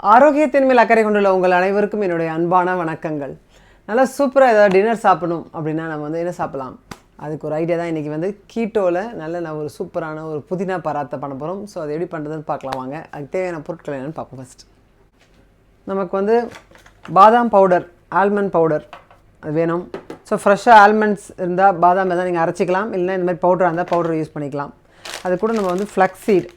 ஆரோக்கியத்தின் மேல் அக்கறை கொண்டுள்ள உங்கள் அனைவருக்கும் என்னுடைய அன்பான வணக்கங்கள். நல்லா சூப்பராக ஏதாவது டின்னர் சாப்பிடணும் அப்படின்னா நம்ம வந்து என்ன சாப்பிடலாம், அதுக்கு ஒரு ஐடியா தான் இன்றைக்கி வந்து கீட்டோவில் நான் ஒரு சூப்பரான ஒரு புதினா பராத்தா பண்ண போகிறோம். ஸோ அது எப்படி பண்ணுறதுன்னு பார்க்கலாம் வாங்க. அதுக்கு தேவையான பொருட்கள் என்னென்னு பார்ப்போம். ஃபஸ்ட் நமக்கு வந்து பாதாம் பவுடர், ஆல்மண்ட் பவுடர் அது வேணும். ஸோ ஃப்ரெஷ்ஷாக ஆல்மண்ட்ஸ் இருந்தால் பாதாம் எதாவது நீங்கள் அரைச்சிக்கலாம், இல்லைனா இந்த மாதிரி பவுடராக இருந்தால் பவுடர் யூஸ் பண்ணிக்கலாம். அது கூட நம்ம வந்து flux sheet.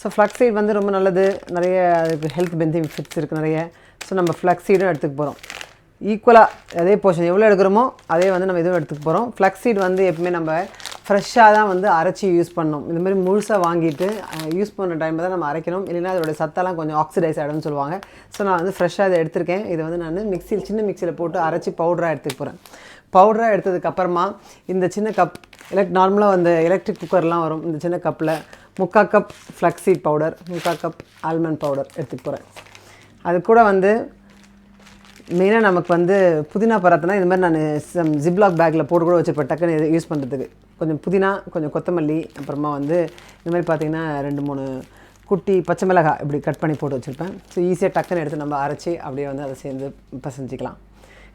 So flux sheet வந்து ரொம்ப நல்லது, நிறைய அதுக்கு ஹெல்த் பெனிஃபிட்ஸ் இருக்குது நிறைய. ஸோ நம்ம ஃப்ளக்ஸ் சீடும் எடுத்துக்க போகிறோம். ஈக்குவலாக அதே போர்ஷன் எவ்வளோ எடுக்கிறோமோ அதே வந்து நம்ம இதுவும் எடுத்துக்க போகிறோம். ஃப்ளக்ஸ் சீட் வந்து எப்பவுமே நம்ம ஃப்ரெஷ்ஷாக தான் வந்து அரைச்சி யூஸ் பண்ணணும். இந்த மாதிரி முழுசாக வாங்கிட்டு யூஸ் பண்ணுற டைமில் தான் நம்ம அரைக்கணும், இல்லைன்னா அதோடய சத்தெல்லாம் கொஞ்சம் ஆக்சிடைஸ் ஆகிடும்னு சொல்லுவாங்க. ஸோ நான் வந்து ஃப்ரெஷ்ஷாக இதை எடுத்திருக்கேன். இதை வந்து நான் சின்ன மிக்சியில் போட்டு அரைச்சி பவுடராக எடுத்துக்க போகிறேன். பவுடராக எடுத்ததுக்கப்புறமா இந்த சின்ன கப் நார்மலாக அந்த எலக்ட்ரிக் குக்கர்லாம் வரும், இந்த சின்ன கப்பில் 3/4 cup flux seed powder, 3/4 cup almond powder எடுத்துக்க போகிறேன். அது கூட வந்து மெயினாக நமக்கு வந்து புதினா பராத்தனா இது மாதிரி நான் ஜிப்லாக் பேக்கில் போட்டு கூட வச்சுருப்பேன், டக்குன்னு யூஸ் பண்ணுறதுக்கு. கொஞ்சம் புதினா, கொஞ்சம் கொத்தமல்லி, அப்புறமா வந்து இந்த மாதிரி பார்த்திங்கன்னா 2-3 குட்டி பச்சை மிளகாய் இப்படி கட் பண்ணி போட்டு வச்சுருப்பேன். ஸோ ஈஸியாக டக்குன்னு எடுத்து நம்ம அரைச்சி அப்படியே வந்து அதை சேர்ந்து பசஞ்சிக்கலாம்.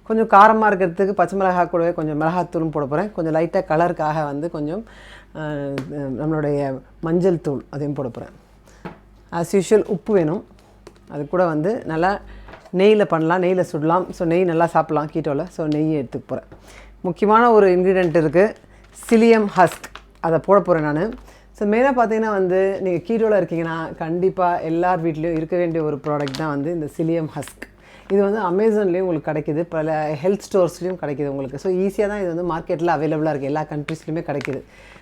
கொஞ்சம் காரமாக இருக்கிறதுக்கு பச்சை மிளகாய் கூடவே கொஞ்சம் மிளகாத்தூளும் போட போகிறேன். கொஞ்சம் லைட்டாக கலருக்காக வந்து கொஞ்சம் நம்மளுடைய மஞ்சள் தூள் அதையும் போட போகிறேன். ஆஸ் யூஷுவல் உப்பு வேணும். அது கூட வந்து நல்லா நெய்யில் பண்ணலாம், நெய்யில் சுடலாம். ஸோ நெய் நல்லா சாப்பிட்லாம் கீட்டோவில். ஸோ நெய் எடுத்துக்க போகிறேன். முக்கியமான ஒரு இன்க்ரீடியன்ட் இருக்குது, சிலியம் ஹஸ்க். அதை போட போகிறேன் நான். ஸோ மெயினாக பார்த்தீங்கன்னா வந்து நீங்கள் கீட்டோவில் இருக்கீங்கன்னா கண்டிப்பாக எல்லார் வீட்லேயும் இருக்க வேண்டிய ஒரு ப்ராடக்ட் தான் வந்து இந்த சிலியம் ஹஸ்க். இது வந்து அமேசான்லேயும் உங்களுக்கு கிடைக்கிது, பல ஹெல்த் ஸ்டோர்ஸ்லேயும் கிடைக்கிது உங்களுக்கு. ஸோ ஈஸியாக தான் இது வந்து மார்க்கெட்டில் அவைலபிளாக இருக்குது, எல்லா கண்ட்ரீஸ்லையுமே கிடைக்கிது.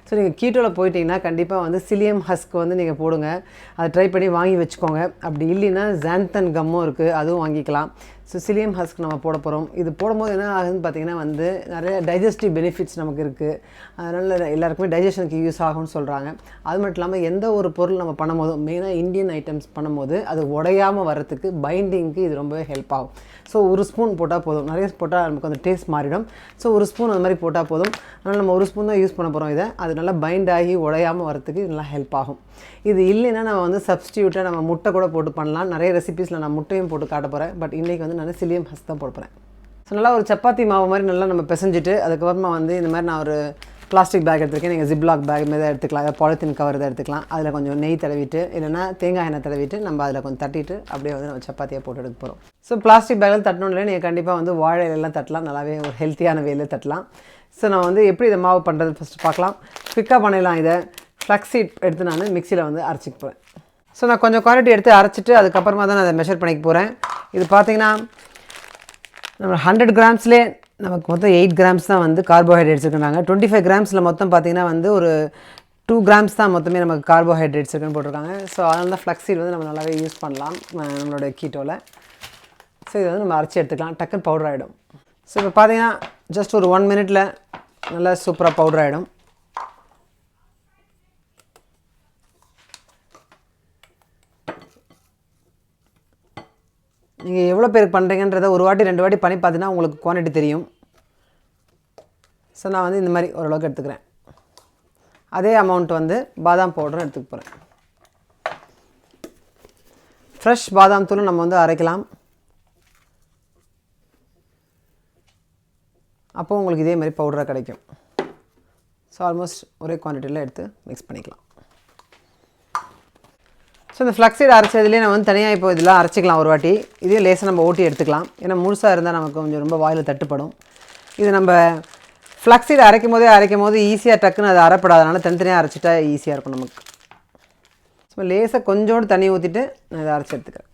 ஸோ நீங்கள் கீட்டோவில் போயிட்டீங்கன்னா கண்டிப்பாக வந்து சிலியம் ஹஸ்க் வந்து நீங்கள் போடுங்க, அதை ட்ரை பண்ணி வாங்கி வச்சுக்கோங்க. அப்படி இல்லைன்னா ஜான்தன் கம்மும் இருக்குது, அதுவும் வாங்கிக்கலாம். ஸோ சிலியம் ஹஸ்க் நம்ம போட போகிறோம். இது போடும்போது என்ன ஆகுதுன்னு பார்த்திங்கன்னா வந்து நிறைய டைஜஸ்டிவ் பெனிஃபிட்ஸ் நமக்கு இருக்குது. அதனால் எல்லாருக்குமே டைஜஷனுக்கு யூஸ் ஆகும்னு சொல்கிறாங்க. அது மட்டும் இல்லாமல் எந்த ஒரு பொருள் நம்ம பண்ணும்போதும், மெயினாக இந்தியன் ஐட்டம்ஸ் பண்ணும்போது அது உடையாமல் வரத்துக்கு, பைண்டிங்க்கு இது ரொம்பவே ஹெல்ப் ஆகும். ஸோ ஒரு ஸ்பூன் போட்டால் போதும், நிறைய போட்டால் நமக்கு அந்த டேஸ்ட் மாறிடும். ஸோ ஒரு ஸ்பூன் அந்த மாதிரி போட்டால் போதும். அதனால் நம்ம ஒரு ஸ்பூன் தான் யூஸ் பண்ண போகிறோம். இதை அது நல்லா பைண்ட் ஆகி உடையாமல் வரத்துக்கு இது நல்லா ஹெல்ப் ஆகும். இது இல்லைன்னா நம்ம வந்து சப்ஸ்டியூட்டாக நம்ம முட்டை கூட போட்டு பண்ணலாம். நிறைய ரெசிபீஸில் நான் முட்டையும் போட்டு காட்ட போகிறேன். பட் இன்றைக்கி வந்து நான் சிலியம் ஹஸ்க் தான் போட போகிறேன். ஸோ நல்லா ஒரு சப்பாத்தி மாவு மாதிரி நல்லா நம்ம பிசைஞ்சிட்டு அதுக்கப்புறமா வந்து இந்த மாதிரி நான் ஒரு பிளாஸ்டிக் பேக் எடுத்துருக்கேன். நீங்கள் ஜிப்லாக் பேக் மாதிரி தான் எடுத்துக்கலாம், அதை பாலித்தீன் கவர் தான் எடுத்துக்கலாம். அதில் கொஞ்சம் நெய் தடவிட்டு இல்லைனா தேங்காய் எண்ணெய் தடவிட்டு நம்ம அதில் கொஞ்சம் தட்டிட்டு அப்படியே வந்து நம்ம சப்பாத்தியாக போட்டு எடுக்க போகிறோம். ஸோ பிளாஸ்டிக் பேக்கில் தட்டணும்ல நீங்கள் கண்டிப்பாக வந்து வாழை இலையெல்லாம் தட்டலாம், நல்லாவே ஒரு ஹெல்த்தியான வேலையில் தட்டலாம். ஸோ நான் வந்து எப்படி இதை மாவு பண்ணுறது ஃபஸ்ட்டு பார்க்கலாம். குவிக்காக பண்ணிடலாம். இதை ஃப்ளக்ஸ் சீட் எடுத்து நான் மிக்சியில் வந்து அரைச்சிக்க போகிறேன். ஸோ நான் கொஞ்சம் குவான்டிட்டி எடுத்து அரைச்சிட்டு அதுக்கப்புறமா தான் நான் அதை மெஷர் பண்ணிக்க போகிறேன். இது பார்த்திங்கன்னா நம்ம 100 கிராம்ஸ்லேயே நமக்கு மொத்தம் 8 கிராம்ஸ் தான் வந்து கார்போஹைட்ரேட்ஸ் இருக்குறாங்க. 25 கிராம்ஸில் மொத்தம் பார்த்திங்கன்னா வந்து ஒரு 2 கிராம்ஸ் தான் மொத்தமே நமக்கு கார்போஹைட்ரேட்ஸ் இருக்குன்னு போட்டிருக்காங்க. ஸோ அதனால தான் ஃப்ளக்ஸ் சீட் வந்து நம்ம நல்லாவே யூஸ் பண்ணலாம் நம்மளோட கீட்டோவில். ஸோ இதை வந்து நம்ம அரைச்சி எடுத்துக்கலாம், டக்குன்னு பவுடர் ஆகிடும். ஸோ இப்போ பார்த்திங்கன்னா ஜஸ்ட் ஒரு 1 மினிட்டில் நல்லா சூப்பராக பவுடர் ஆகிடும். நீங்கள் எவ்வளோ பேருக்கு பண்ணுறீங்கன்றதை ஒரு வாட்டி 2 வாட்டி பண்ணி பார்த்தீங்கன்னா உங்களுக்கு குவான்டிட்டி தெரியும். ஸோ நான் வந்து இந்த மாதிரி ஓரளவுக்கு எடுத்துக்கிறேன். அதே அமௌண்ட் வந்து பாதாம் பவுடரும் எடுத்துக்க போகிறேன். ஃப்ரெஷ் பாதாம் தூளும் நம்ம வந்து அரைக்கலாம். அப்போது உங்களுக்கு இதே மாதிரி பவுடராக கிடைக்கும். ஸோ ஆல்மோஸ்ட் ஒரே குவான்டிட்டியில் எடுத்து மிக்ஸ் பண்ணிக்கலாம். ஸோ இந்த ஃப்ளக்ஸ் சீட் அரைச்சதுலேயே நம்ம வந்து தனியாக இப்போ இதெல்லாம் அரைச்சிக்கலாம் ஒரு வாட்டி. இதையும் லேசாக நம்ம ஓட்டி எடுத்துக்கலாம், ஏன்னா முழுசாக இருந்தால் நமக்கு கொஞ்சம் ரொம்ப வாயில் தட்டுப்படும். இது நம்ம ஃப்ளக்ஸ் சீட் அரைக்கும் போது ஈஸியாக டக்குன்னு அது அரைப்படாதனால தனித்தனியாக அரைச்சிட்டா ஈஸியாக இருக்கும் நமக்கு. ஸோ லேசாக கொஞ்சோண்டு தண்ணி ஊற்றிட்டு நான் இதை அரைச்சி எடுத்துக்கிறேன்.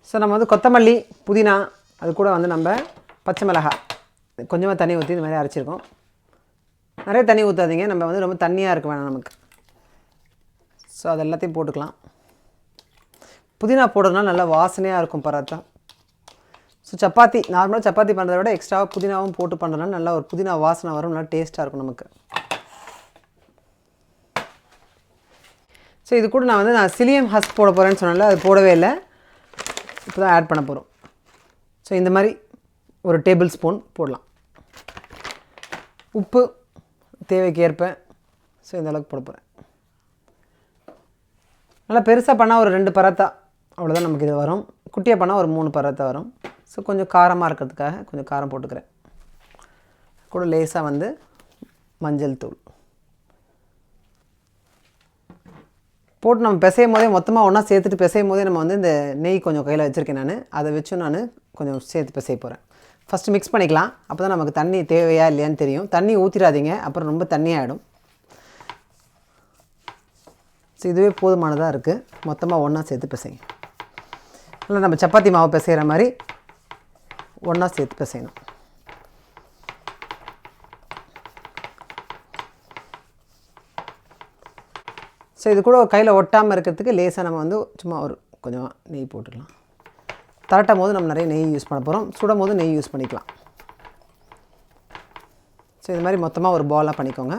ஸோ நம்ம வந்து கொத்தமல்லி, புதினா, அது கூட வந்து நம்ம பச்சை மிளகாய் கொஞ்சமாக தண்ணி ஊற்றி இந்த மாதிரி அரைச்சிருக்கோம். நிறைய தண்ணி ஊற்றாதீங்க, நம்ம வந்து ரொம்ப தண்ணியாக இருக்க வேணாம் நமக்கு. ஸோ அது எல்லாத்தையும் போட்டுக்கலாம். புதினா போடுறதுனால நல்லா வாசனையாக இருக்கும் பராத்தா. ஸோ சப்பாத்தி நார்மலாக சப்பாத்தி பண்ணுறத விட எக்ஸ்ட்ராவாக புதினாவும் போட்டு பண்ணுறதுனால நல்லா ஒரு புதினா வாசனை வரும், நல்லா டேஸ்ட்டாக இருக்கும் நமக்கு. ஸோ இது கூட நான் சிலியம் ஹஸ்க் போட போகிறேன்னு சொன்னால அது போடவே இல்லை, இப்போ தான் ஆட் பண்ண போகிறோம். ஸோ இந்த மாதிரி ஒரு டேபிள் ஸ்பூன் போடலாம். உப்பு தேவைக்கு ஏற்ப ஸோ இந்த அளவுக்கு போட போகிறேன். நல்லா பெருசாக பண்ணால் ஒரு 2 பராத்தா அவ்வளோதான் நமக்கு இது வரும். குட்டியாக பண்ணால் ஒரு 3 பராத்தா வரும். ஸோ கொஞ்சம் காரமாக இருக்கிறதுக்காக கொஞ்சம் காரம் போட்டுக்கிறேன். கூட லேசாக வந்து மஞ்சள் தூள் போட்டு நம்ம பிசையும் போதே மொத்தமாக ஒன்றா சேர்த்துட்டு பிசையும் போதே நம்ம வந்து இந்த நெய் கொஞ்சம் கையில் வச்சுருக்கேன் நான். அதை வச்சு நான் கொஞ்சம் சேர்த்து பிசைய போகிறேன். ஃபஸ்ட்டு மிக்ஸ் பண்ணிக்கலாம். அப்போ தான் நமக்கு தண்ணி தேவையா இல்லையான்னு தெரியும். தண்ணி ஊற்றிடாதீங்க, அப்புறம் ரொம்ப தண்ணியாகிடும். ஸோ இதுவே போதுமானதாக இருக்குது. மொத்தமாக ஒன்றா சேர்த்து பிசைங்க. இல்லை நம்ம சப்பாத்தி மாவு பிசைகிற மாதிரி ஒன்றா சேர்த்து பிசையணும். ஸோ இது கூட கையில் ஒட்டாமல் இருக்கிறதுக்கு லேசாக நம்ம வந்து சும்மா ஒரு கொஞ்சமாக நெய் போட்டுக்கலாம். தரட்டும் போது நம்ம நிறைய நெய் யூஸ் பண்ண போகிறோம். சுடும் போது நெய் யூஸ் பண்ணிக்கலாம். ஸோ இது மாதிரி மொத்தமாக ஒரு பாலாக பண்ணிக்கோங்க.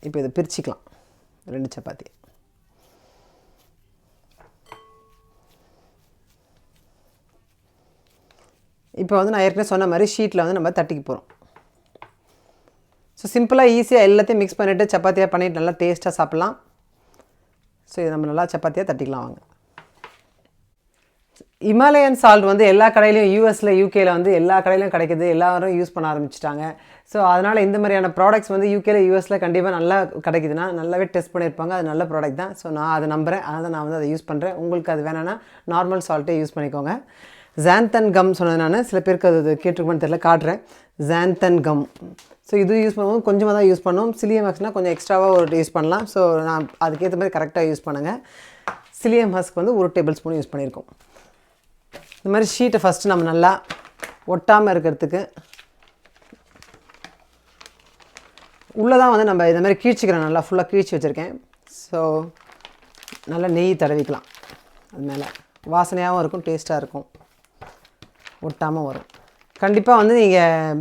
இப்போ இதை பிரிச்சுக்கலாம் 2 சப்பாத்தி. இப்போ வந்து நான் ஏற்கனவே சொன்ன மாதிரி ஷீட்டில் வந்து நம்ம தட்டிக்க போகிறோம். ஸோ சிம்பிளாக ஈஸியாக எல்லாத்தையும் மிக்ஸ் பண்ணிவிட்டு சப்பாத்தியாக பண்ணிவிட்டு நல்லா டேஸ்ட்டாக சாப்பிட்லாம். ஸோ இது நம்ம நல்லா சப்பாத்தியாக தட்டிக்கலாம் வாங்க. இமாலயன் சால்ட் வந்து எல்லா கடையிலையும் யூஎஸில் யூகேயில் வந்து எல்லா கடையிலையும் கிடைக்கிது. எல்லோரும் யூஸ் பண்ண ஆரம்பிச்சிட்டாங்க. ஸோ அதனால் இந்த மாதிரியான ப்ராடக்ட்ஸ் வந்து யூகேல யூஎஸில் கண்டிப்பாக நல்லா கிடைக்குதுன்னா நல்லாவே டெஸ்ட் பண்ணியிருப்பாங்க. அது நல்ல ப்ராடக்ட் தான். ஸோ நான் அதை நம்புகிறேன். அதனால் நான் வந்து அதை யூஸ் பண்ணுறேன். உங்களுக்கு அது வேணான்னா நார்மல் சால்ட்டே யூஸ் பண்ணிக்கோங்க. ஜாந்தன் கம் சொன்னது நான் சில பேருக்கு அது கேட்டிருக்குமான்னு தெரியல, காட்டுறேன். ஜாந்தன் கம். ஸோ இது யூஸ் பண்ணும்போது கொஞ்சமாக தான் யூஸ் பண்ணணும். சிலியம் ஹஸ்க்னால் கொஞ்சம் எக்ஸ்ட்ராவாக ஒரு யூஸ் பண்ணலாம். ஸோ நான் அதுக்கேற்ற மாதிரி கரெக்டாக யூஸ் பண்ணுங்கள். சிலியம் ஹஸ்க் வந்து 1 டேபிள் ஸ்பூன் யூஸ் பண்ணியிருக்கோம். இந்த மாதிரி ஷீட்டை ஃபஸ்ட்டு நம்ம நல்லா ஒட்டாமல் இருக்கிறதுக்கு உள்ளே தான் வந்து நம்ம இந்த மாதிரி கீழ்ச்சிக்கிறேன். நல்லா ஃபுல்லாக கீழ்ச்சி வச்சுருக்கேன். ஸோ நல்லா நெய் தடவிக்கலாம். அது மேலே வாசனையாகவும் இருக்கும், டேஸ்ட்டாக இருக்கும், ஒட்டாமல் வரும். கண்டிப்பாக வந்து நீங்கள்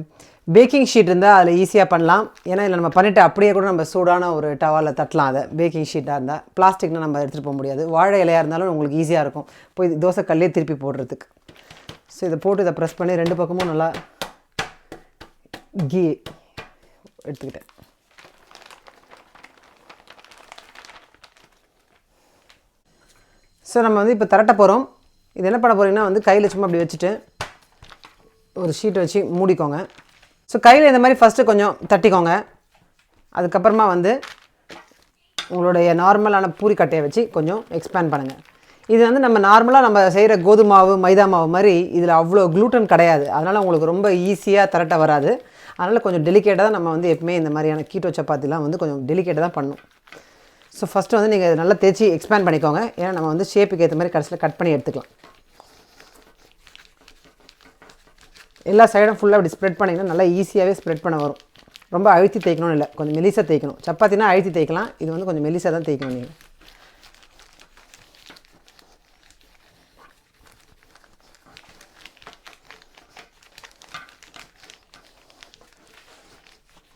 பேக்கிங் ஷீட் இருந்தால் அதில் ஈஸியாக பண்ணலாம். ஏன்னா இதில் நம்ம பண்ணிவிட்டு அப்படியே கூட நம்ம சூடான ஒரு டவாவில் தட்டலாம். அதை பேக்கிங் ஷீட்டாக இருந்தால். பிளாஸ்டிக்னால் நம்ம எடுத்துகிட்டு போக முடியாது. வாழை இலையாக இருந்தாலும் உங்களுக்கு ஈஸியாக இருக்கும் போய் தோசை கல்லே திருப்பி போடுறதுக்கு. ஸோ இதை போட்டு இதை ப்ரெஸ் பண்ணி 2 பக்கமும் நல்லா கீ எடுத்துக்கிட்டேன். ஸோ நம்ம வந்து இப்போ தரட்ட போகிறோம். இது என்ன பண்ண போகிறீங்கன்னா வந்து கையில் சும்மா அப்படி வச்சுட்டு ஒரு ஷீட்டை வச்சு மூடிக்கோங்க. ஸோ கையில் இந்த மாதிரி ஃபஸ்ட்டு கொஞ்சம் தட்டிக்கோங்க. அதுக்கப்புறமா வந்து உங்களுடைய நார்மலான பூரிக்கட்டையை வச்சு கொஞ்சம் எக்ஸ்பேண்ட் பண்ணுங்கள். இது வந்து நம்ம நார்மலாக நம்ம செய்கிற கோதுமை மாவு மைதா மாவு மாதிரி இதில் அவ்வளோ க்ளூட்டன் கிடையாது. அதனால் உங்களுக்கு ரொம்ப ஈஸியாக தரட்ட வராது. அதனால் கொஞ்சம் டெலிகேட்டாக தான் நம்ம வந்து எப்பவுமே இந்த மாதிரியான கீட்டோ சப்பாத்திலாம் வந்து கொஞ்சம் டெலிகேட்டாக தான் பண்ணணும். ஸோ ஃபஸ்ட்டு வந்து நீங்கள் நல்லா தேய்ச்சி எக்ஸ்பேண்ட் பண்ணிக்கோங்க. ஏன்னா நம்ம வந்து ஷேப்புக்கு ஏற்ற மாதிரி கடைசியில் கட் பண்ணி எடுத்துக்கலாம். எல்லா சைடும் ஃபுல்லாக அப்படி ஸ்ப்ரெட் பண்ணிங்கன்னா நல்லா ஈஸியாகவே ஸ்ப்ரெட் பண்ண வரும். ரொம்ப அழுத்தி தேய்க்கணும்னு இல்லை, கொஞ்சம் மெலிசாக தேய்க்கணும். சப்பாத்தினா அழுத்தி தேய்க்கலாம். இது வந்து கொஞ்சம் மெலிசாக தான் தேய்க்கணும் நீங்கள்.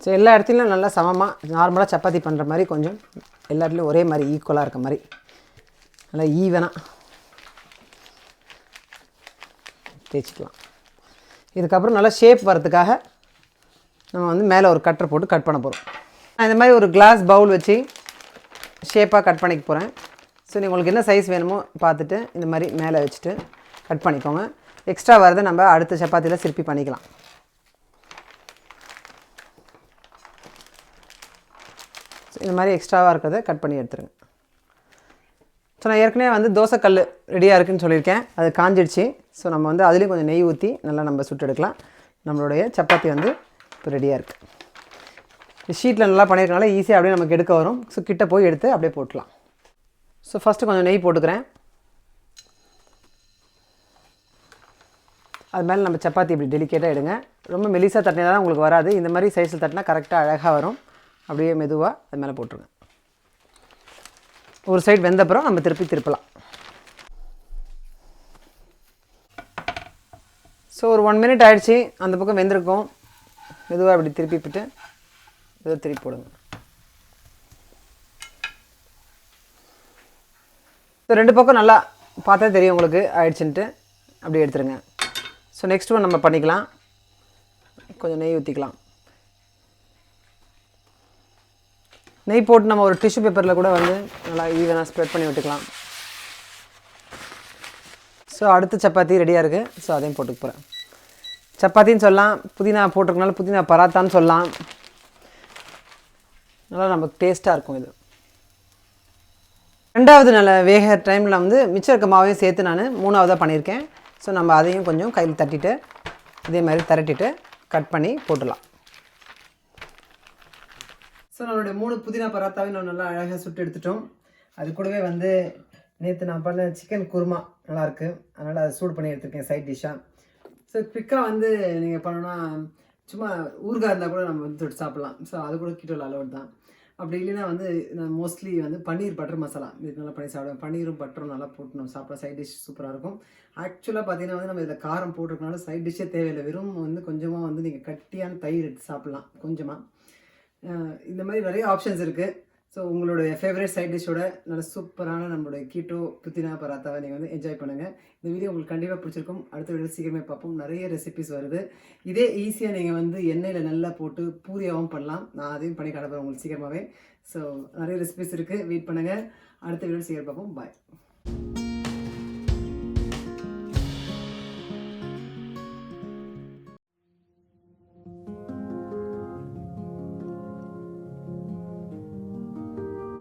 ஸோ எல்லா இடத்துலையும் நல்லா சமமாக நார்மலாக சப்பாத்தி பண்ணுற மாதிரி கொஞ்சம் எல்லா இடத்துலையும் ஒரே மாதிரி ஈக்குவலாக இருக்க மாதிரி நல்லா ஈவனாக தேய்ச்சிக்கலாம். இதுக்கப்புறம் நல்லா ஷேப் வரதுக்காக நம்ம வந்து மேலே ஒரு கட்டரை போட்டு கட் பண்ண போகிறோம். நான் இந்த மாதிரி ஒரு கிளாஸ் பவுல் வச்சு ஷேப்பாக கட் பண்ணிக்க போகிறேன். ஸோ நீங்கள் உங்களுக்கு என்ன சைஸ் வேணுமோ பார்த்துட்டு இந்த மாதிரி மேலே வச்சுட்டு கட் பண்ணிக்கோங்க. எக்ஸ்ட்ரா வரதை நம்ம அடுத்த சப்பாத்தியில் திருப்பி பண்ணிக்கலாம். ஸோ இந்த மாதிரி எக்ஸ்ட்ராவாக இருக்கிறத கட் பண்ணி எடுத்துருங்க. ஸோ நான் ஏற்கனவே வந்து தோசைக்கல் ரெடியாக இருக்குதுன்னு சொல்லியிருக்கேன். அது காஞ்சிடுச்சு. ஸோ நம்ம வந்து அதுலேயும் கொஞ்சம் நெய் ஊற்றி நல்லா நம்ம சுட்டு எடுக்கலாம். நம்மளுடைய சப்பாத்தி வந்து இப்போ ரெடியாக இருக்குது. ஷீட்டில் நல்லா பண்ணியிருக்கனால ஈஸியாக அப்படியே நமக்கு எடுக்க வரும். ஸோ கிட்ட போய் எடுத்து அப்படியே போட்டலாம். ஸோ ஃபஸ்ட்டு கொஞ்சம் நெய் போட்டுக்கிறேன். அது மேலே நம்ம சப்பாத்தி இப்படி டெலிகேட்டாக எடுங்க. ரொம்ப மெலிசாக தட்டினா தான் உங்களுக்கு வராது. இந்த மாதிரி சைஸில் தட்டினா கரெக்டாக அழகாக வரும். அப்படியே மெதுவாக அது மேலே போட்டுருங்க. ஒரு சைடு வெந்தப்புறம் நம்ம திருப்பலாம். ஸோ ஒரு 1 மினிட் ஆகிடுச்சி. அந்த பக்கம் வெந்திருக்கும். மெதுவாக இப்படி திருப்பிட்டு மெதுவாக திருப்பி போடுங்க. ஸோ 2 பக்கம் நல்லா பார்த்தா தெரியும் உங்களுக்கு ஆயிடுச்சுன்ட்டு. அப்படி எடுத்துருங்க. ஸோ நெக்ஸ்ட் ஒன் நம்ம பண்ணிக்கலாம். கொஞ்சம் நெய் ஊற்றிக்கலாம். நெய் போட்டு நம்ம ஒரு டிஷ்யூ பேப்பரில் கூட வந்து நல்லா ஈவனாக ஸ்ப்ரெட் பண்ணி விட்டுக்கலாம். ஸோ அடுத்து சப்பாத்தி ரெடியாக இருக்குது. ஸோ அதையும் போட்டுக்க போகிறேன். சப்பாத்தின்னு சொல்லலாம், புதினா போட்டிருக்கனால புதினா பராத்தான்னு சொல்லலாம். நல்லா நமக்கு டேஸ்ட்டாக இருக்கும் இது. ரெண்டாவது நல்ல வேக டைமில் வந்து மிச்சம் இருக்க மாவையும் சேர்த்து நான் 3ஆவதாக பண்ணியிருக்கேன். ஸோ நம்ம அதையும் கொஞ்சம் கையில் தட்டிட்டு இதே மாதிரி திரட்டிட்டு கட் பண்ணி போட்டுடலாம். ஸோ நம்மளுடைய 3 புதினா பராத்தாவையும் நம்ம நல்லா அழகாக சுட்டு எடுத்துட்டோம். அது கூடவே வந்து நேற்று நான் பண்ண சிக்கன் குருமா நல்லாயிருக்கு, அதனால் அதை சூடு பண்ணி எடுத்துருக்கேன் சைட் டிஷ்ஷாக. ஸோ குவிக்காக வந்து நீங்கள் பண்ணணுன்னா சும்மா ஊறுகாய் இருந்தால் கூட நம்ம வந்து தொட்டு சாப்பிட்லாம். ஸோ அது கூட கீட்டோவில் அலோட் தான். அப்படி இல்லைன்னா வந்து நான் மோஸ்ட்லி வந்து பன்னீர் பட்டர் மசாலா இது நல்லா பண்ணி சாப்பிடுவேன். பன்னீரும் பட்டரும் நல்லா போட்டு நம்ம சாப்பிட சைட் டிஷ் சூப்பராக இருக்கும். ஆக்சுவலாக பார்த்தீங்கன்னா வந்து நம்ம இதில் காரம் போட்டிருக்கனால சைட் டிஷ்ஷே தேவையில்லை. வெறும் வந்து கொஞ்சமாக வந்து நீங்கள் கட்டியான தயிர் எடுத்து சாப்பிட்லாம் கொஞ்சமாக. இந்த மாதிரி நிறைய ஆப்ஷன்ஸ் இருக்குது. ஸோ உங்களுடைய ஃபேவரட் சைட் டிஷ்ஷோட நல்ல சூப்பரான நம்மளுடைய கீட்டோ புதினா பராத்தாவை நீங்கள் வந்து என்ஜாய் பண்ணுங்கள். இந்த வீடியோ உங்களுக்கு கண்டிப்பாக பிடிச்சிருக்கும். அடுத்த வீடியோ சீக்கிரமே பார்ப்போம். நிறைய ரெசிபிஸ் வருது. இதே ஈஸியாக நீங்கள் வந்து எண்ணெயில் நல்லா போட்டு பூரியாகவும் பண்ணலாம். நான் அதையும் பண்ணி காட்டுறேன் உங்களுக்கு சீக்கிரமாகவே. ஸோ நிறைய ரெசிபிஸ் இருக்குது, வெயிட் பண்ணுங்கள். அடுத்த வீடியோ சீக்கிரம் பார்ப்போம். பாய்.